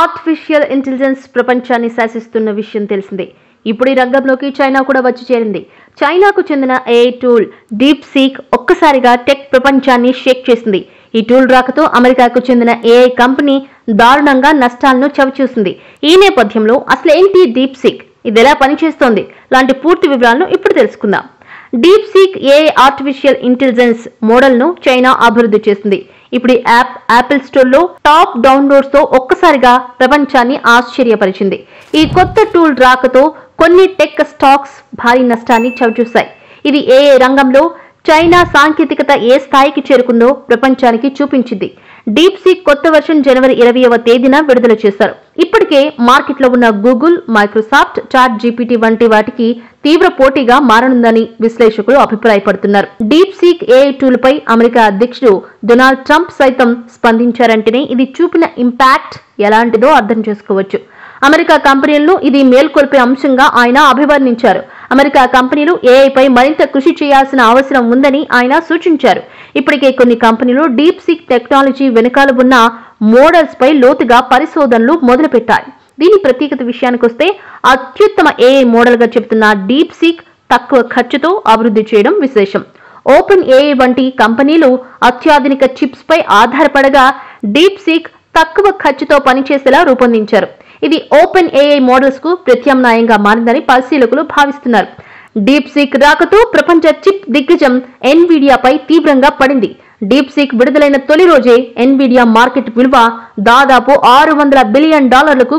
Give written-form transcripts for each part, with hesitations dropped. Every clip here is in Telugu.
ఆర్టిఫిషియల్ ఇంటెలిజెన్స్ ప్రపంచాన్ని శాసిస్తున్న విషయం తెలిసిందే. ఇప్పుడు ఈ రంగంలోకి చైనా కూడా వచ్చి చేరింది. చైనాకు చెందిన ఏఐ టూల్ డీప్ సీక్ ఒక్కసారిగా టెక్ ప్రపంచాన్ని షేక్ చేసింది. ఈ టూల్ రాకతో అమెరికాకు చెందిన ఏఐ కంపెనీ దారుణంగా నష్టాలను చవిచూసింది. ఈ నేపథ్యంలో అసలు ఏంటి డీప్ సీక్, ఇది ఎలా పనిచేస్తోంది లాంటి పూర్తి వివరాలను ఇప్పుడు తెలుసుకుందాం. Deep seek AI artificial intelligence model ను చైనా అభివృద్ధి చేసింది. ఇప్పుడు ఈ యాప్ యాపిల్ స్టోర్ లో టాప్ డౌన్లోడ్స్ తో ఒక్కసారిగా ప్రపంచాన్ని ఆశ్చర్యపరిచింది. ఈ కొత్త టూల్ రాకతో కొన్ని టెక్ స్టాక్స్ భారీ నష్టాన్ని చవిచూశాయి. ఇది ఏఐ రంగంలో చైనా సాంకేతికత ఏ స్థాయికి చేరుకుందో ప్రపంచానికి చూపించింది. డీప్ సీక్ కొత్త వర్షన్ జనవరి 20వ తేదీన విడుదల చేశారు. ఇప్పటికే మార్కెట్లో ఉన్న గూగుల్, మైక్రోసాఫ్ట్, చాట్ జీపీటీ వంటి వాటికి తీవ్ర పోటీగా మారనుందని విశ్లేషకులు అభిప్రాయపడుతున్నారు. డీప్ సీక్ ఏఐ టూల్ పై అమెరికా అధ్యక్షుడు డొనాల్డ్ ట్రంప్ సైతం స్పందించారంటేనే ఇది చూపిన ఇంపాక్ట్ ఎలాంటిదో అర్థం చేసుకోవచ్చు. అమెరికా కంపెనీలను ఇది మేల్కొల్పే అంశంగా ఆయన అభివర్ణించారు. అమెరికా కంపెనీలు ఏఐపై మరింత కృషి చేయాల్సిన అవసరం ఉందని ఆయన సూచించారు. ఇప్పటికే కొన్ని కంపెనీలు డీప్ సీక్ టెక్నాలజీ వెనుకాల ఉన్న మోడల్స్ పై లోతుగా పరిశోధనలు మొదలుపెట్టాయి. దీని ప్రత్యేకత విషయానికొస్తే అత్యుత్తమ ఏఐ మోడల్ గా చెబుతున్న డీప్ సీక్ తక్కువ ఖర్చుతో అభివృద్ధి చేయడం విశేషం. ఓపెన్ ఏఐ వంటి కంపెనీలు అత్యాధునిక చిప్స్ పై ఆధారపడగా డీప్ సీక్ తక్కువ ఖర్చుతో పనిచేసేలా రూపొందించారు. ఇది ఓపెన్ ఏఐ మోడల్స్ కు ప్రత్యామ్నాయంగా మారిందని పరిశీలకులు భావిస్తున్నారు. డీప్ సీక్ రాకతో ప్రపంచ చిప్ దిగ్గజం ఎన్విడియాపై తీవ్రంగా పడింది. డీప్ సీక్ విడుదలైన తొలి రోజే ఎన్విడియా మార్కెట్ విలువ దాదాపు $600 బిలియన్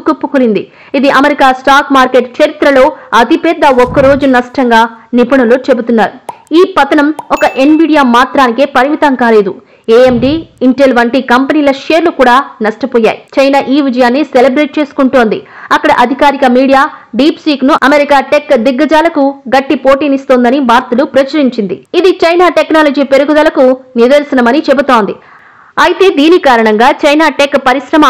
కుప్పకూలింది. ఇది అమెరికా స్టాక్ మార్కెట్ చరిత్రలో అతిపెద్ద ఒక్కరోజు నష్టంగా నిపుణులు చెబుతున్నారు. ఈ పతనం ఒక ఎన్విడియా మాత్రానికే పరిమితం కాలేదు. ఏఎండి, ఇంటెల్ వంటి కంపెనీల షేర్లు కూడా నష్టపోయాయి. చైనా ఈ విజయాన్ని సెలబ్రేట్ చేసుకుంటోంది. అక్కడ అధికారిక మీడియా డీప్ సీక్ ను అమెరికా టెక్ దిగ్గజాలకు గట్టి పోటీనిస్తోందని వార్తలు ప్రచురించింది. ఇది చైనా టెక్నాలజీ పెరుగుదలకు నిదర్శనమని చెబుతోంది. అయితే దీని కారణంగా చైనా టెక్ పరిశ్రమ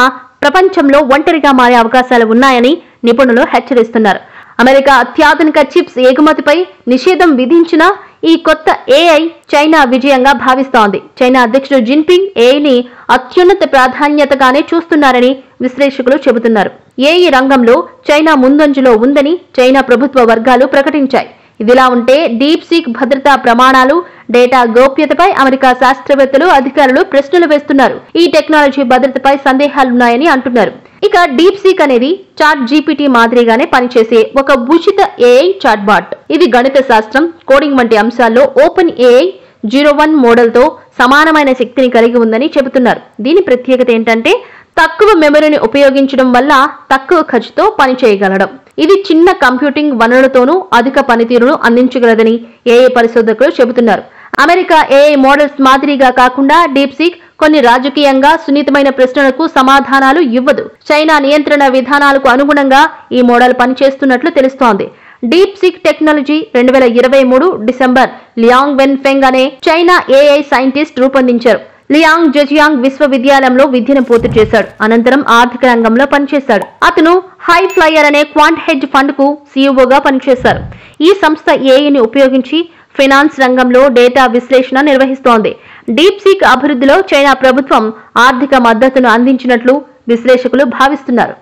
ప్రపంచంలో ఒంటరిగా మారే అవకాశాలు ఉన్నాయని నిపుణులు హెచ్చరిస్తున్నారు. అమెరికా అత్యాధునిక చిప్స్ ఎగుమతిపై నిషేధం విధించినా ఈ కొత్త ఏఐ చైనా విజయంగా భావిస్తోంది. చైనా అధ్యక్షుడు జిన్పింగ్ ఏఐని అత్యున్నత ప్రాధాన్యతగానే చూస్తున్నారని విశ్లేషకులు చెబుతున్నారు. ఏఐ రంగంలో చైనా ముందంజలో ఉందని చైనా ప్రభుత్వ వర్గాలు ప్రకటించాయి. ఇదిలా ఉంటే డీప్ సీక్ భద్రతా ప్రమాణాలు, డేటా గోప్యతపై అమెరికా శాస్త్రవేత్తలు, అధికారులు ప్రశ్నలు వేస్తున్నారు. ఈ టెక్నాలజీ భద్రతపై సందేహాలున్నాయని అంటున్నారు. ఇక డీప్ సీక్ అనేది చాట్ జీపీటీ మాదిరిగానే పనిచేసే ఒక ఉచిత ఏఐ చాట్ బాట్. ఇది గణిత శాస్త్రం, కోడింగ్ వంటి అంశాల్లో ఓపెన్ ఏఐ 01 మోడల్ తో సమానమైన శక్తిని కలిగి ఉందని చెబుతున్నారు. దీని ప్రత్యేకత ఏంటంటే తక్కువ మెమరీని ఉపయోగించడం వల్ల తక్కువ ఖర్చుతో పనిచేయగలడం. ఇది చిన్న కంప్యూటింగ్ వనరులతోనూ అధిక పనితీరును అందించగలదని ఏఐ పరిశోధకులు చెబుతున్నారు. అమెరికా ఏఐ మోడల్స్ మాదిరిగా కాకుండా డీప్ సీక్ కొన్ని రాజకీయంగా సున్నితమైన ప్రశ్నలకు సమాధానాలు ఇవ్వదు. చైనా నియంత్రణ విధానాలకు అనుగుణంగా ఈ మోడల్ పనిచేస్తున్నట్లు తెలుస్తోంది. DeepSeek technology 2023 December Liang Wenfeng అనే చైనా ఏఐ సైంటిస్ట్ రూపొందించారు. లియాంగ్ జెజియాంగ్ విశ్వవిద్యాలయంలో విద్యను పూర్తి చేశాడు. అనంతరం ఆర్థిక రంగంలో పనిచేశాడు. అతను హై ఫ్లయర్ అనే క్వాంట్ హెడ్జ్ ఫండ్ కు సీఈఓగా పనిచేశారు. ఈ సంస్థ ఏఐని ఉపయోగించి ఫైనాన్స్ రంగంలో డేటా విశ్లేషణ నిర్వహిస్తోంది. డీప్ సీక్ అభివృద్ధిలో చైనా ప్రభుత్వం ఆర్థిక మద్దతును అందించినట్లు విశ్లేషకులు భావిస్తున్నారు.